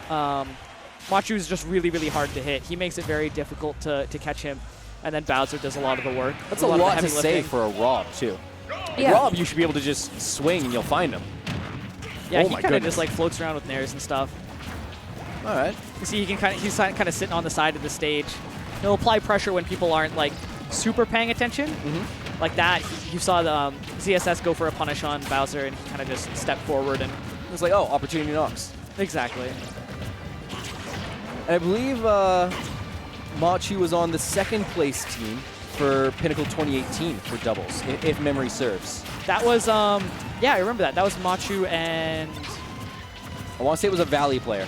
Machu is just really, really hard to hit. He makes it very difficult to catch him, and then Bowser does a lot of the work. That's a lot to say for a Rob, too. Yeah. Rob, you should be able to just swing and you'll find him. Yeah, he kind of just like floats around with nairs and stuff. All right. You see, he's kind of sitting on the side of the stage. He'll apply pressure when people aren't like super paying attention. Like that, you saw the ZSS go for a punish on Bowser, and he kind of just stepped forward and it's like, oh, opportunity knocks. Exactly. And I believe Machu was on the second place team for Pinnacle 2018 for doubles, if memory serves. That was, yeah, I remember that. That was Machu and... I want to say it was a Valley player.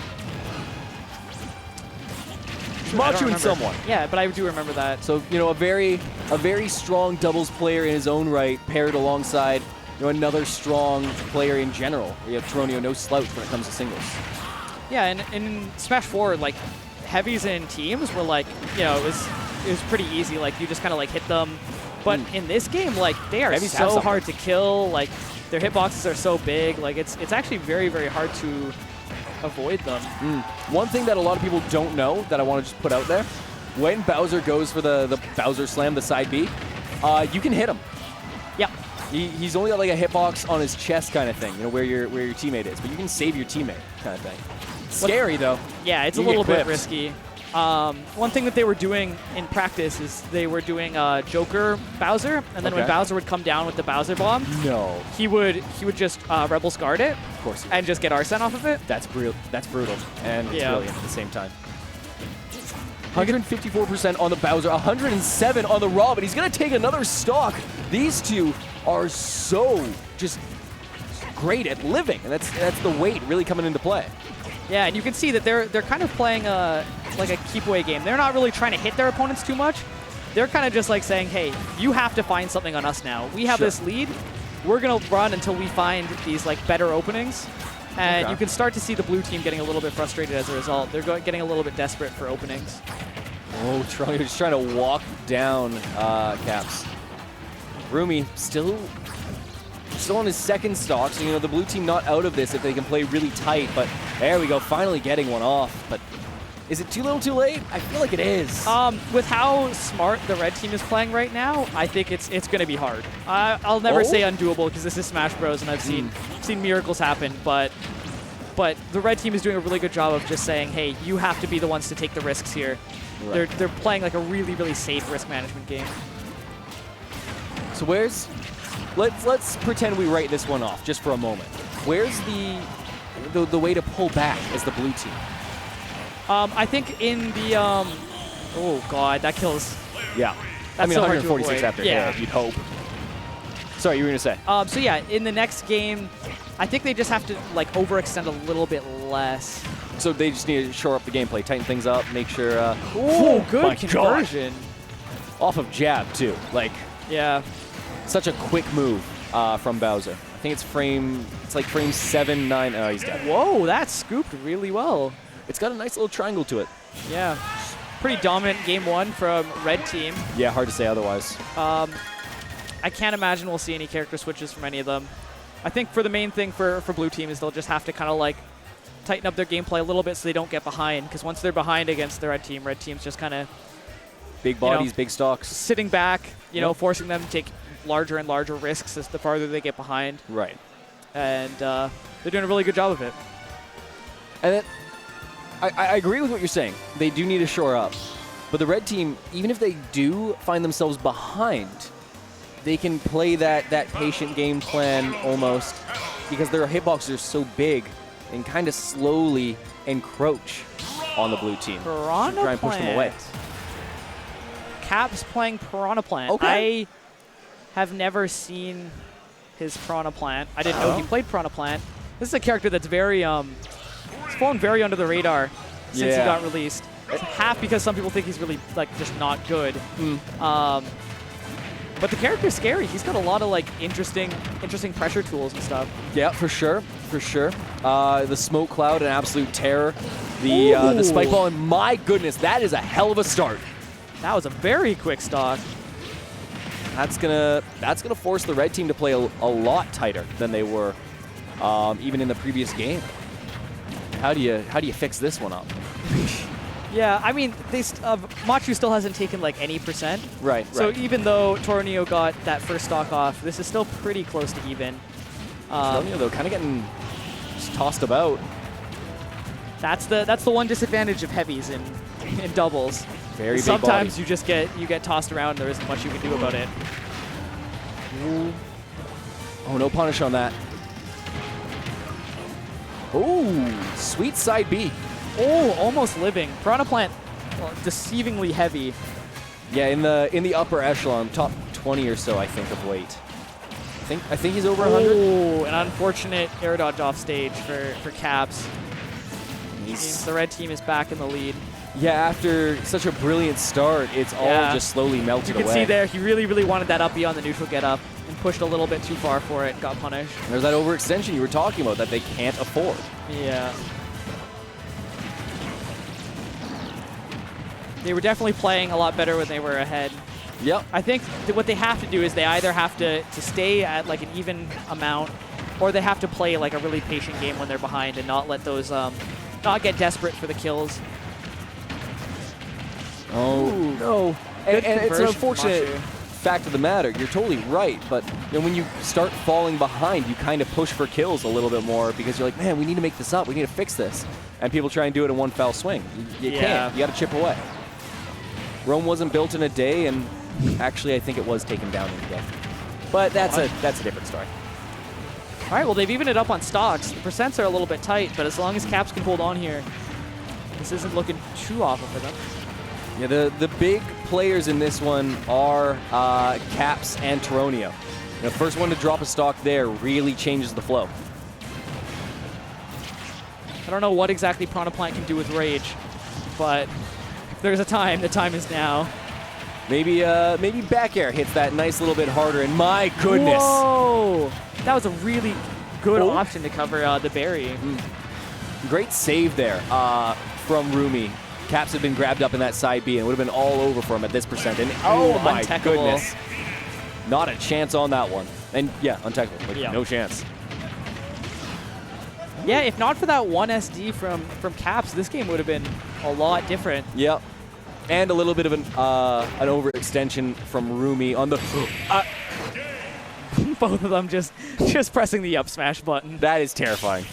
Machu and someone. Yeah, but I do remember that. So, you know, a very strong doubles player in his own right, paired alongside, you know, another strong player in general. You have Tauroneo, no slouch when it comes to singles. Yeah, and in Smash 4, like, heavies and teams were like, you know, it was pretty easy. Like, you just kind of like hit them. But in this game, like, they are heavies so hard to kill. Like, their hitboxes are so big. Like, it's actually very, very hard to avoid them. One thing that a lot of people don't know that I want to just put out there, when Bowser goes for the Bowser Slam, the side B, you can hit him. Yep. He's only got like a hitbox on his chest kind of thing, you know, where your teammate is, but you can save your teammate kind of thing. Scary though. Yeah, it's a little bit risky. One thing that they were doing in practice is they were doing Joker Bowser, and then when Bowser would come down with the Bowser bomb, he would just Rebels guard it, of course, and just get Arsene off of it. That's brutal and it's brilliant at the same time. 154% on the Bowser, 107 on the Rob, and he's gonna take another stock. These two are so just great at living, and that's the weight really coming into play. Yeah, and you can see that they're kind of playing like a keep away game. They're not really trying to hit their opponents too much. They're kind of just like saying, hey, you have to find something on us now. We have this lead. We're going to run until we find these like better openings. And you can start to see the blue team getting a little bit frustrated as a result. They're getting a little bit desperate for openings. Oh, just trying to walk down Kaps. Rumi still on his second stock, so you know the blue team not out of this if they can play really tight, but there we go, finally getting one off. But is it too little too late? I feel like it is. With how smart the red team is playing right now, I think it's going to be hard. I'll never say undoable because this is Smash Bros. And I've seen miracles happen, but the red team is doing a really good job of just saying, hey, you have to be the ones to take the risks here. Right. They're playing like a really, really safe risk management game. So let's pretend we write this one off just for a moment. Where's the way to pull back as the blue team? I think in the oh god, that kills. Yeah, that's I mean so 146 after you'd hope. Sorry, you were gonna say. So yeah, in the next game, I think they just have to like overextend a little bit less. So they just need to shore up the gameplay, tighten things up, make sure. Oh, good conversion. Off of jab too, like. Yeah. Such a quick move from Bowser. I think it's frame 7, 9. Oh, he's dead. Whoa, that scooped really well. It's got a nice little triangle to it. Yeah. Pretty dominant game one from red team. Yeah, hard to say otherwise. I can't imagine we'll see any character switches from any of them. I think for the main thing for blue team is they'll just have to kind of like tighten up their gameplay a little bit so they don't get behind, because once they're behind against the red team's just kind of big bodies, big stocks. Sitting back, you know, forcing them to take larger and larger risks as the farther they get behind. Right. And they're doing a really good job of it. And then, I agree with what you're saying. They do need to shore up. But the red team, even if they do find themselves behind, they can play that patient game plan almost, because their hitboxes are so big and kind of slowly encroach on the blue team. Piranha try and push them away. Kaps playing Piranha Plant. Okay. I have never seen his Piranha Plant. I didn't know he played Piranha Plant. This is a character that's very, he's fallen very under the radar since he got released. It's half because some people think he's really, like, just not good. But the character's scary. He's got a lot of, like, interesting pressure tools and stuff. Yeah, for sure. The smoke cloud, an absolute terror. The spike ball, and my goodness, that is a hell of a start. That was a very quick stock. That's gonna force the red team to play a lot tighter than they were even in the previous game. How do you fix this one up? Yeah, I mean, Machu still hasn't taken like any percent. Right. So even though Tauroneo got that first stock off, this is still pretty close to even. Tauroneo though, kind of getting just tossed about. That's the one disadvantage of heavies in doubles. Very big Sometimes body. you just get tossed around. And there isn't much you can do about it. Ooh. Oh, no punish on that. Oh, sweet side B. Oh, almost living. Piranha Plant, well, deceivingly heavy. Yeah, in the upper echelon, top 20 or so, I think, of weight. I think he's over 100. Oh, an unfortunate air dodge off stage for Kaps. Means the red team is back in the lead. Yeah, after such a brilliant start, it's all just slowly melted away. You can see there, he really, really wanted that up B on the neutral get up and pushed a little bit too far for it and got punished. And there's that overextension you were talking about that they can't afford. Yeah. They were definitely playing a lot better when they were ahead. Yep. I think that what they have to do is they either have to stay at like an even amount, or they have to play like a really patient game when they're behind and not let those, not get desperate for the kills. Oh, Ooh. no. And it's an conversion, unfortunate Machu. fact of the matter. You're totally right, but when you start falling behind, you kind of push for kills a little bit more because you're like, man, we need to make this up. We need to fix this. And people try and do it in one foul swing. You can't. You got to chip away. Rome wasn't built in a day, and actually, I think it was taken down in a day. But that's a different story. All right, well, they've evened it up on stocks. The percents are a little bit tight, but as long as Kaps can hold on here, this isn't looking too awful for them. Yeah, the big players in this one are Kaps and Tauroneo. The first one to drop a stock there really changes the flow. I don't know what exactly Piranha Plant can do with Rage, but if there's a time, the time is now. Maybe back air hits that nice little bit harder, and my goodness. Whoa! That was a really good option to cover the berry. Great save there from Rumi. Kaps had been grabbed up in that side B and would have been all over for him at this percent. And oh my goodness. Not a chance on that one. And yeah, untechable. Like, no chance. Yeah, if not for that one SD from Kaps, this game would have been a lot different. Yep. And a little bit of an overextension from Rumi on the... Both of them just pressing the up smash button. That is terrifying.